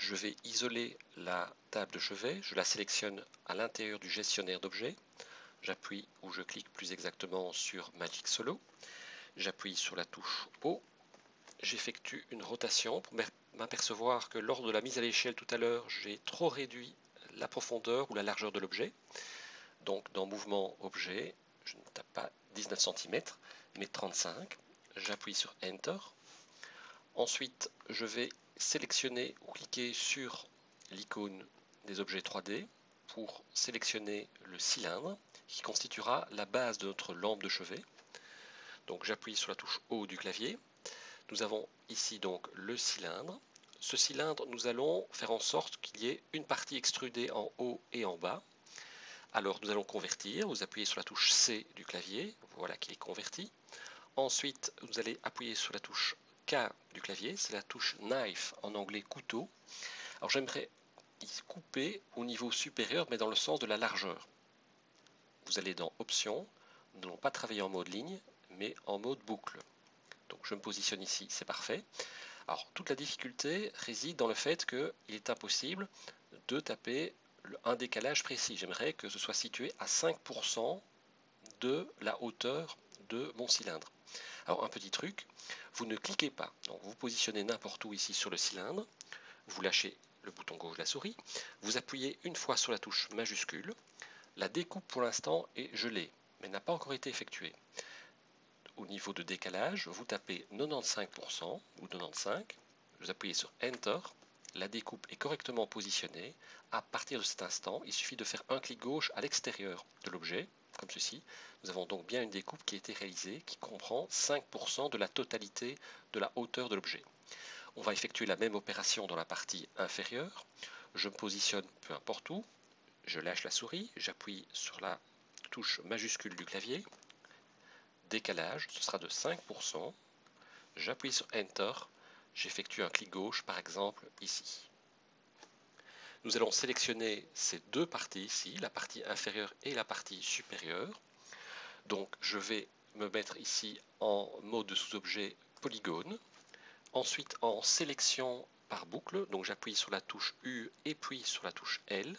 je vais isoler la table de chevet, je la sélectionne à l'intérieur du gestionnaire d'objets, j'appuie ou je clique plus exactement sur Magic Solo, j'appuie sur la touche O, j'effectue une rotation pour m'apercevoir que lors de la mise à l'échelle tout à l'heure, j'ai trop réduit la profondeur ou la largeur de l'objet. Donc dans Mouvement Objet, je ne tape pas 19 cm, mais 35. J'appuie sur Enter. Ensuite, je vais sélectionner ou cliquer sur l'icône des objets 3D pour sélectionner le cylindre qui constituera la base de notre lampe de chevet. Donc j'appuie sur la touche O du clavier. Nous avons ici donc le cylindre. Ce cylindre, nous allons faire en sorte qu'il y ait une partie extrudée en haut et en bas. Alors nous allons convertir, vous appuyez sur la touche C du clavier, voilà qu'il est converti. Ensuite, vous allez appuyer sur la touche K du clavier, c'est la touche Knife en anglais couteau. Alors j'aimerais couper au niveau supérieur, mais dans le sens de la largeur. Vous allez dans Options, nous n'allons pas travailler en mode ligne, mais en mode boucle. Donc je me positionne ici, c'est parfait. Alors toute la difficulté réside dans le fait qu'il est impossible de taper un décalage précis. J'aimerais que ce soit situé à 5% de la hauteur de mon cylindre. Alors un petit truc, vous ne cliquez pas. Donc vous positionnez n'importe où ici sur le cylindre, vous lâchez le bouton gauche de la souris, vous appuyez une fois sur la touche majuscule. La découpe pour l'instant est gelée, mais n'a pas encore été effectuée. Au niveau de décalage, vous tapez 95% ou 95, vous appuyez sur Enter, la découpe est correctement positionnée. À partir de cet instant, il suffit de faire un clic gauche à l'extérieur de l'objet, comme ceci. Nous avons donc bien une découpe qui a été réalisée, qui comprend 5% de la totalité de la hauteur de l'objet. On va effectuer la même opération dans la partie inférieure. Je me positionne peu importe où, je lâche la souris, j'appuie sur la touche majuscule du clavier, décalage, ce sera de 5%, j'appuie sur Enter, j'effectue un clic gauche par exemple ici. Nous allons sélectionner ces deux parties ici, la partie inférieure et la partie supérieure. Donc je vais me mettre ici en mode de sous-objet polygone. Ensuite en sélection par boucle, donc j'appuie sur la touche U et puis sur la touche L.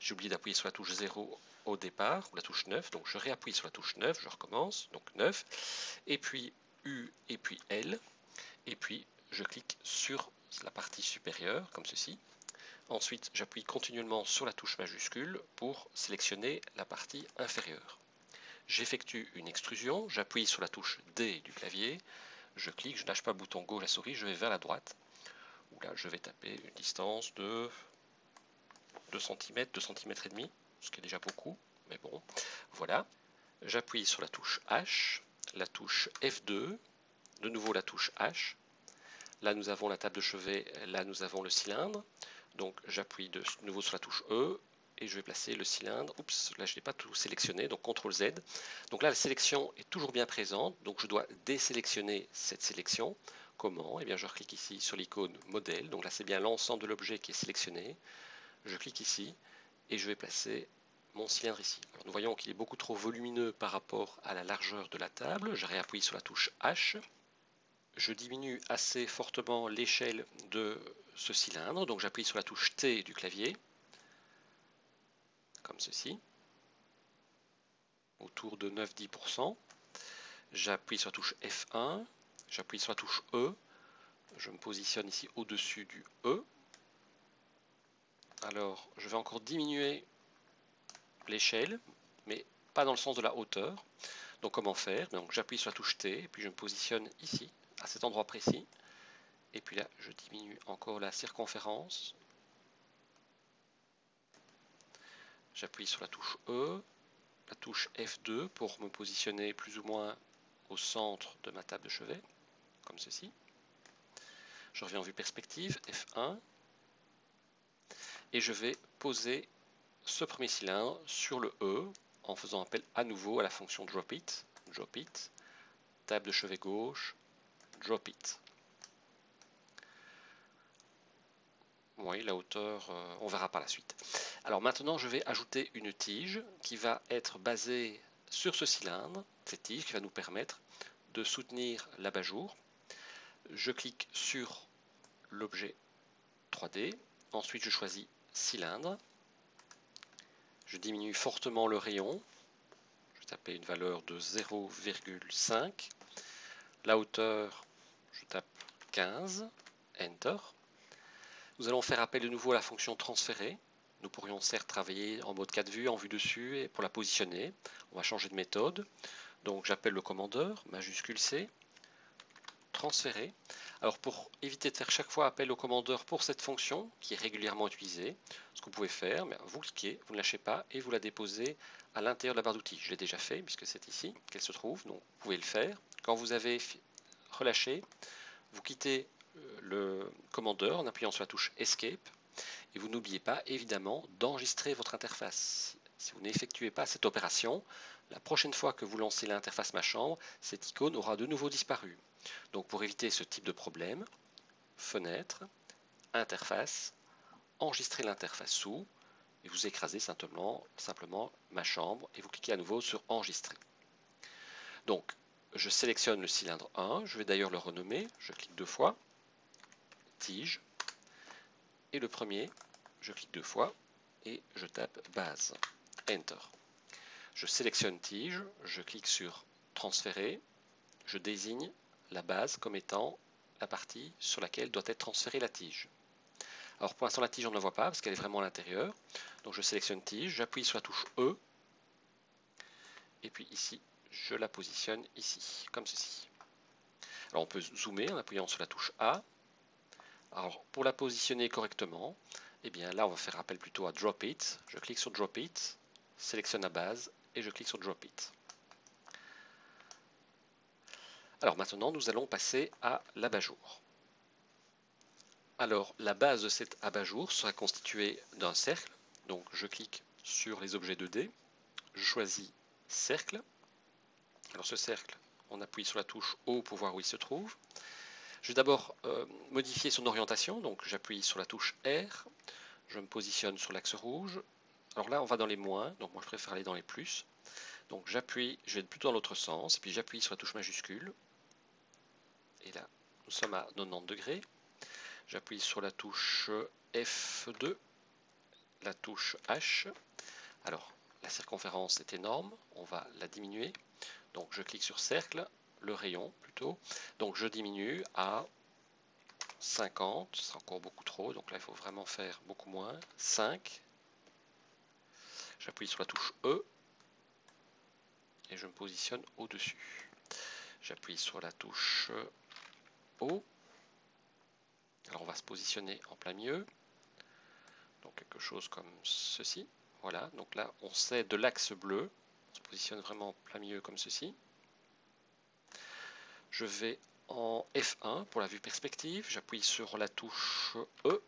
J'ai oublié d'appuyer sur la touche 0 au départ, ou la touche 9, donc je réappuie sur la touche 9, je recommence, donc 9, et puis U et puis L, et puis je clique sur la partie supérieure, comme ceci. Ensuite, j'appuie continuellement sur la touche majuscule pour sélectionner la partie inférieure. J'effectue une extrusion, j'appuie sur la touche D du clavier, je clique, je ne lâche pas le bouton gauche de la souris, je vais vers la droite, où là je vais taper une distance de 2 cm, 2 cm et demi, ce qui est déjà beaucoup, mais bon, voilà. J'appuie sur la touche H, la touche F2, de nouveau la touche H. Là nous avons la table de chevet, là nous avons le cylindre. Donc j'appuie de nouveau sur la touche E et je vais placer le cylindre. Oups, là je n'ai pas tout sélectionné, donc CTRL Z. Donc là la sélection est toujours bien présente, donc je dois désélectionner cette sélection. Comment? Eh bien je clique ici sur l'icône modèle, donc là c'est bien l'ensemble de l'objet qui est sélectionné. Je clique ici et je vais placer mon cylindre ici. Alors, nous voyons qu'il est beaucoup trop volumineux par rapport à la largeur de la table. Je réappuie sur la touche H. Je diminue assez fortement l'échelle de ce cylindre, donc j'appuie sur la touche T du clavier, comme ceci, autour de 9-10%. J'appuie sur la touche F1, j'appuie sur la touche E, je me positionne ici au-dessus du E. Alors, je vais encore diminuer l'échelle, mais pas dans le sens de la hauteur. Donc comment faire? Donc j'appuie sur la touche T, et puis je me positionne ici, à cet endroit précis. Et puis là, je diminue encore la circonférence. J'appuie sur la touche E, la touche F2 pour me positionner plus ou moins au centre de ma table de chevet, comme ceci. Je reviens en vue perspective, F1. Et je vais poser ce premier cylindre sur le E en faisant appel à nouveau à la fonction drop it, table de chevet gauche, drop it. Oui, la hauteur, on verra par la suite. Alors maintenant, je vais ajouter une tige qui va être basée sur ce cylindre, cette tige qui va nous permettre de soutenir l'abat-jour. Je clique sur l'objet 3D. Ensuite, je choisis cylindre. Je diminue fortement le rayon. Je vais taper une valeur de 0,5. La hauteur, je tape 15. Enter. Nous allons faire appel de nouveau à la fonction transférer. Nous pourrions certes travailler en mode 4 vues, en vue dessus, et pour la positionner. On va changer de méthode. Donc j'appelle le commandeur, majuscule C, transférer. Alors pour éviter de faire chaque fois appel au commandeur pour cette fonction, qui est régulièrement utilisée, ce que vous pouvez faire, vous cliquez, vous ne lâchez pas, et vous la déposez à l'intérieur de la barre d'outils. Je l'ai déjà fait, puisque c'est ici qu'elle se trouve, donc vous pouvez le faire. Quand vous avez relâché, vous quittez le commandeur en appuyant sur la touche Escape, et vous n'oubliez pas évidemment d'enregistrer votre interface. Si vous n'effectuez pas cette opération, la prochaine fois que vous lancez l'interface Ma Chambre, cette icône aura de nouveau disparu. Donc pour éviter ce type de problème, fenêtre, interface, enregistrez l'interface sous, et vous écrasez simplement Ma Chambre, et vous cliquez à nouveau sur Enregistrer. Donc je sélectionne le cylindre 1, je vais d'ailleurs le renommer, je clique 2 fois, tige, et le premier, je clique 2 fois, et je tape base, Enter. Je sélectionne tige, je clique sur transférer, je désigne la base comme étant la partie sur laquelle doit être transférée la tige. Alors pour l'instant la tige on ne la voit pas parce qu'elle est vraiment à l'intérieur, donc je sélectionne tige, j'appuie sur la touche E, et puis ici je la positionne ici, comme ceci. Alors on peut zoomer en appuyant sur la touche A. Alors pour la positionner correctement, eh bien là on va faire appel plutôt à Drop It, je clique sur Drop It, sélectionne la base, et je clique sur Drop It. Alors maintenant, nous allons passer à l'abat-jour. Alors, la base de cet abat-jour sera constituée d'un cercle. Donc, je clique sur les objets 2D. Je choisis cercle. Alors, ce cercle, on appuie sur la touche O pour voir où il se trouve. Je vais d'abord modifier son orientation. Donc, j'appuie sur la touche R. Je me positionne sur l'axe rouge. Alors là, on va dans les moins. Donc, moi, je préfère aller dans les plus. Donc, j'appuie, je vais plutôt dans l'autre sens. Puis, j'appuie sur la touche majuscule. Et là, nous sommes à 90 degrés. J'appuie sur la touche F2, la touche H. Alors, la circonférence est énorme, on va la diminuer. Donc, je clique sur cercle, le rayon plutôt. Donc, je diminue à 50, c'est encore beaucoup trop. Donc là, il faut vraiment faire beaucoup moins. 5. J'appuie sur la touche E et je me positionne au-dessus. J'appuie sur la touche O. Alors, on va se positionner en plein milieu. Donc quelque chose comme ceci. Voilà, donc là on sait de l'axe bleu, on se positionne vraiment en plein milieu comme ceci. Je vais en F1 pour la vue perspective, j'appuie sur la touche E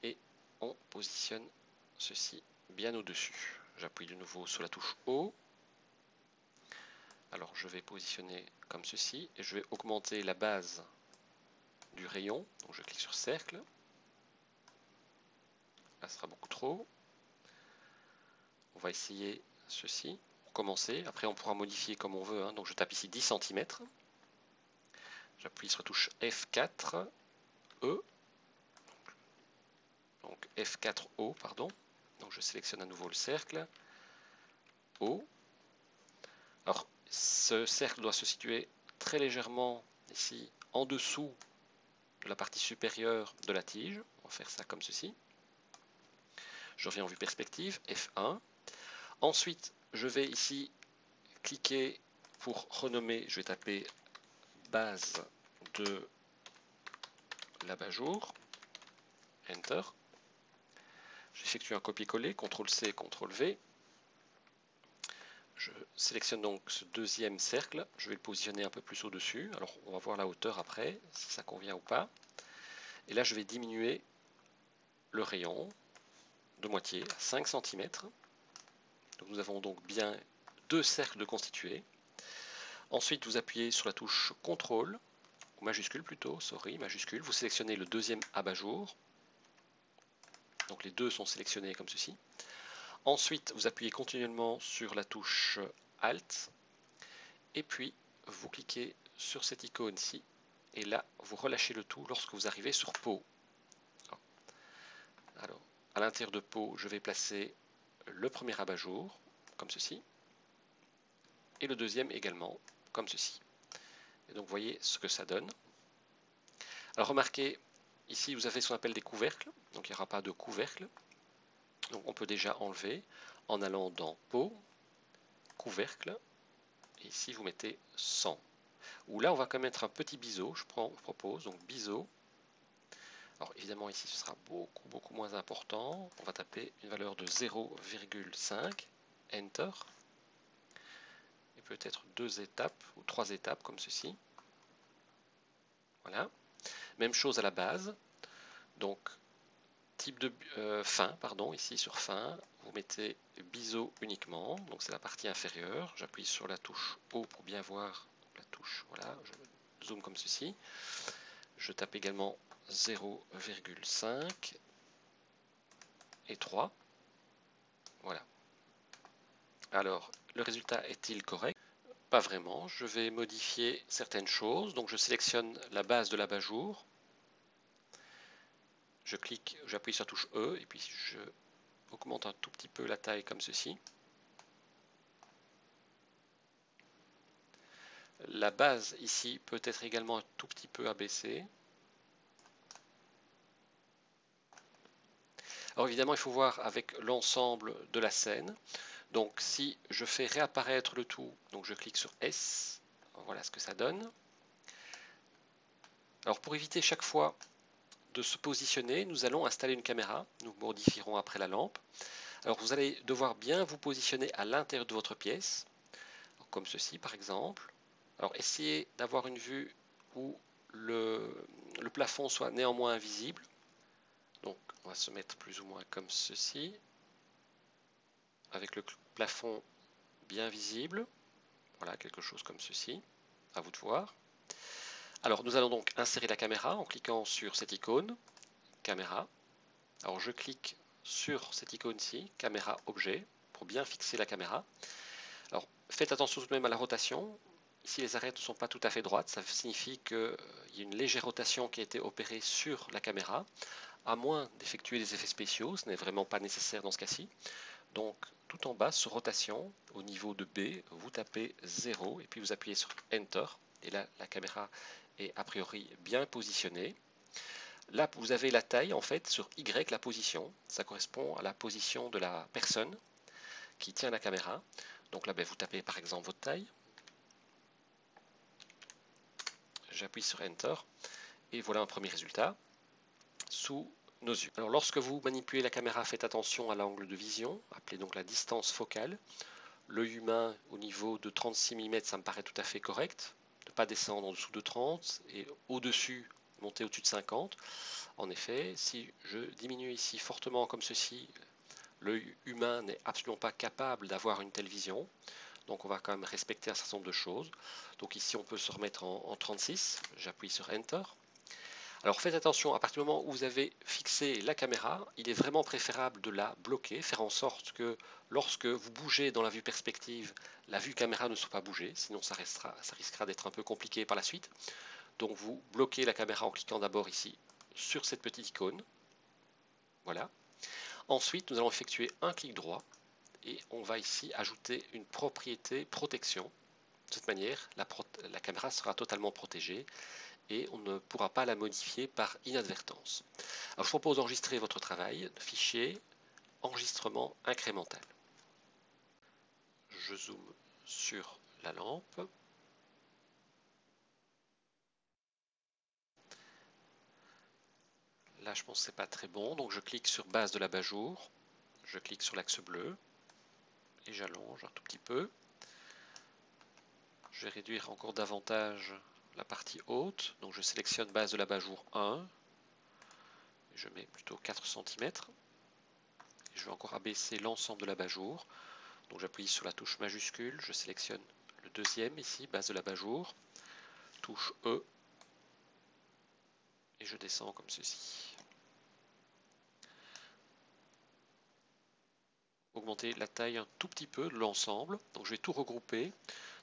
et on positionne ceci bien au-dessus. J'appuie de nouveau sur la touche O. Alors je vais positionner comme ceci et je vais augmenter la base du rayon. Donc je clique sur cercle. Là ce sera beaucoup trop. On va essayer ceci. Commencer. Après, on pourra modifier comme on veut. Donc, je tape ici 10 cm. J'appuie sur la touche F4, E. Donc, F4O, pardon. Donc, je sélectionne à nouveau le cercle. O. Alors, ce cercle doit se situer très légèrement ici, en dessous de la partie supérieure de la tige. On va faire ça comme ceci. Je reviens en vue perspective, F1. Ensuite, je vais ici cliquer pour renommer, je vais taper base de l'abat-jour, Enter. J'effectue un copier-coller, CTRL-C, CTRL-V. Je sélectionne donc ce deuxième cercle, je vais le positionner un peu plus au-dessus. Alors on va voir la hauteur après, si ça convient ou pas. Et là je vais diminuer le rayon de moitié à 5 cm. Donc nous avons donc bien deux cercles de constitués. Ensuite vous appuyez sur la touche CTRL, ou majuscule plutôt, majuscule. Vous sélectionnez le deuxième abat-jour. Donc les deux sont sélectionnés comme ceci. Ensuite, vous appuyez continuellement sur la touche Alt et puis vous cliquez sur cette icône-ci et là, vous relâchez le tout lorsque vous arrivez sur Pau. Alors, à l'intérieur de pot, je vais placer le premier abat-jour, comme ceci, et le deuxième également, comme ceci. Et donc, vous voyez ce que ça donne. Alors, remarquez, ici, vous avez ce qu'on appelle des couvercles, donc il n'y aura pas de couvercle. Donc, on peut déjà enlever en allant dans pot, couvercle, et ici, vous mettez 100. Ou là, on va quand même mettre un petit biseau, je propose, donc biseau. Alors évidemment ici ce sera beaucoup moins important. On va taper une valeur de 0,5, Enter. Et peut-être 2 étapes ou 3 étapes comme ceci. Voilà. Même chose à la base. Donc type de fin, pardon, ici sur fin, vous mettez biseau uniquement. Donc c'est la partie inférieure. J'appuie sur la touche O pour bien voir la touche. Voilà, je zoome comme ceci. Je tape également 0,5 et 3. Voilà. Alors, le résultat est-il correct? Pas vraiment. Je vais modifier certaines choses. Donc, je sélectionne la base de l'abat-jour. Je clique, j'appuie sur la touche E et puis je augmente un tout petit peu la taille comme ceci. La base ici peut être également un tout petit peu abaissée. Alors évidemment, il faut voir avec l'ensemble de la scène. Donc si je fais réapparaître le tout, donc je clique sur S, voilà ce que ça donne. Alors pour éviter chaque fois de se positionner, nous allons installer une caméra. Nous modifierons après la lampe. Alors vous allez devoir bien vous positionner à l'intérieur de votre pièce, comme ceci par exemple. Alors essayez d'avoir une vue où le plafond soit néanmoins invisible. Donc on va se mettre plus ou moins comme ceci, avec le plafond bien visible. Voilà, quelque chose comme ceci, à vous de voir. Alors nous allons donc insérer la caméra en cliquant sur cette icône, caméra. Alors je clique sur cette icône-ci, caméra objet, pour bien fixer la caméra. Alors faites attention tout de même à la rotation. Ici les arêtes ne sont pas tout à fait droites, ça signifie qu'il y a une légère rotation qui a été opérée sur la caméra, à moins d'effectuer des effets spéciaux, ce n'est vraiment pas nécessaire dans ce cas-ci. Donc tout en bas sur rotation, au niveau de B, vous tapez 0 et puis vous appuyez sur Enter. Et là la caméra est a priori bien positionnée. Là, vous avez la taille, en fait, sur Y, la position. Ça correspond à la position de la personne qui tient la caméra. Donc là, vous tapez par exemple votre taille. J'appuie sur Enter. Et voilà un premier résultat sous nos yeux. Alors, lorsque vous manipulez la caméra, faites attention à l'angle de vision, appelé donc la distance focale. L'œil humain, au niveau de 36 mm, ça me paraît tout à fait correct. Ne pas descendre en dessous de 30 et au-dessus, monter au-dessus de 50. En effet, si je diminue ici fortement comme ceci, l'œil humain n'est absolument pas capable d'avoir une telle vision. Donc on va quand même respecter un certain nombre de choses. Donc ici on peut se remettre en 36. J'appuie sur Enter. Alors faites attention, à partir du moment où vous avez fixé la caméra, il est vraiment préférable de la bloquer, faire en sorte que lorsque vous bougez dans la vue perspective, la vue caméra ne soit pas bougée, sinon ça risquera d'être un peu compliqué par la suite. Donc vous bloquez la caméra en cliquant d'abord ici sur cette petite icône. Voilà. Ensuite, nous allons effectuer un clic droit et on va ici ajouter une propriété protection. De cette manière, la caméra sera totalement protégée et on ne pourra pas la modifier par inadvertance. Alors, je propose d'enregistrer votre travail, fichier, enregistrement incrémental. Je zoome sur la lampe. Là, je pense que ce n'est pas très bon, donc je clique sur base de l'abat-jour, je clique sur l'axe bleu et j'allonge un tout petit peu. Je vais réduire encore davantage la partie haute, donc je sélectionne base de l'abat-jour 1, et je mets plutôt 4 cm. Et je vais encore abaisser l'ensemble de l'abat-jour, donc j'appuie sur la touche majuscule, je sélectionne le deuxième ici, base de l'abat-jour, touche E, et je descends comme ceci. Augmenter la taille un tout petit peu de l'ensemble, donc je vais tout regrouper,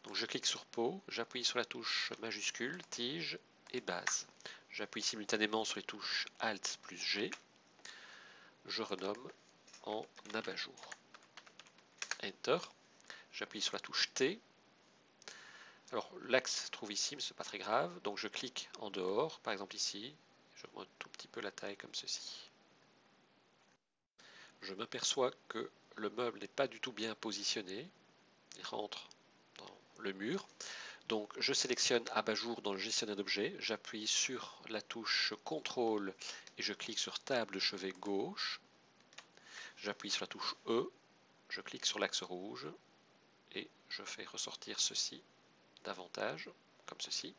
donc je clique sur pot, j'appuie sur la touche majuscule, tige et base. J'appuie simultanément sur les touches Alt plus G. je renomme en abat-jour. Enter. J'appuie sur la touche T. Alors l'axe se trouve ici, mais ce n'est pas très grave. Donc je clique en dehors, par exemple ici. Je monte un tout petit peu la taille comme ceci. Je m'aperçois que le meuble n'est pas du tout bien positionné. Il rentre dans le mur. Donc je sélectionne abat-jour dans le gestionnaire d'objets. J'appuie sur la touche CTRL et je clique sur table de chevet gauche. J'appuie sur la touche E. Je clique sur l'axe rouge et je fais ressortir ceci davantage, comme ceci.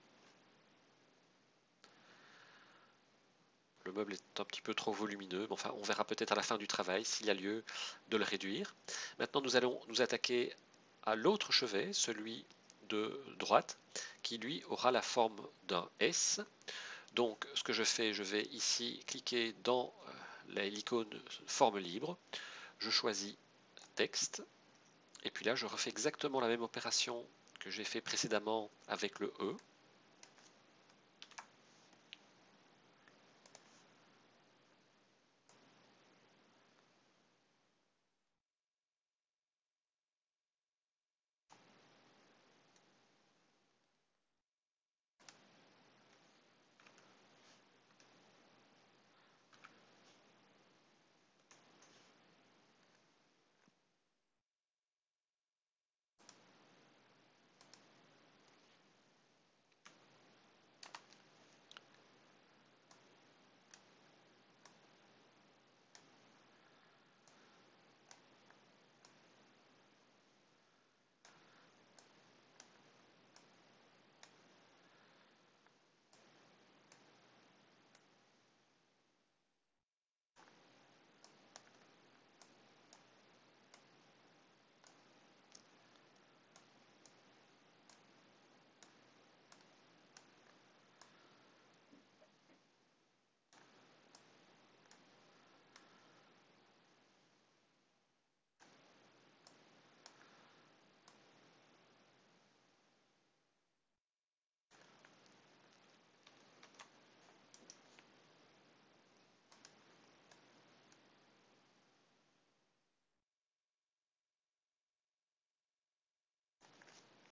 Le meuble est un petit peu trop volumineux, mais enfin on verra peut-être à la fin du travail s'il y a lieu de le réduire. Maintenant nous allons nous attaquer à l'autre chevet, celui de droite, qui lui aura la forme d'un S. Donc ce que je fais, je vais ici cliquer dans l'icône forme libre, je choisis texte, et puis là je refais exactement la même opération que j'ai fait précédemment avec le E.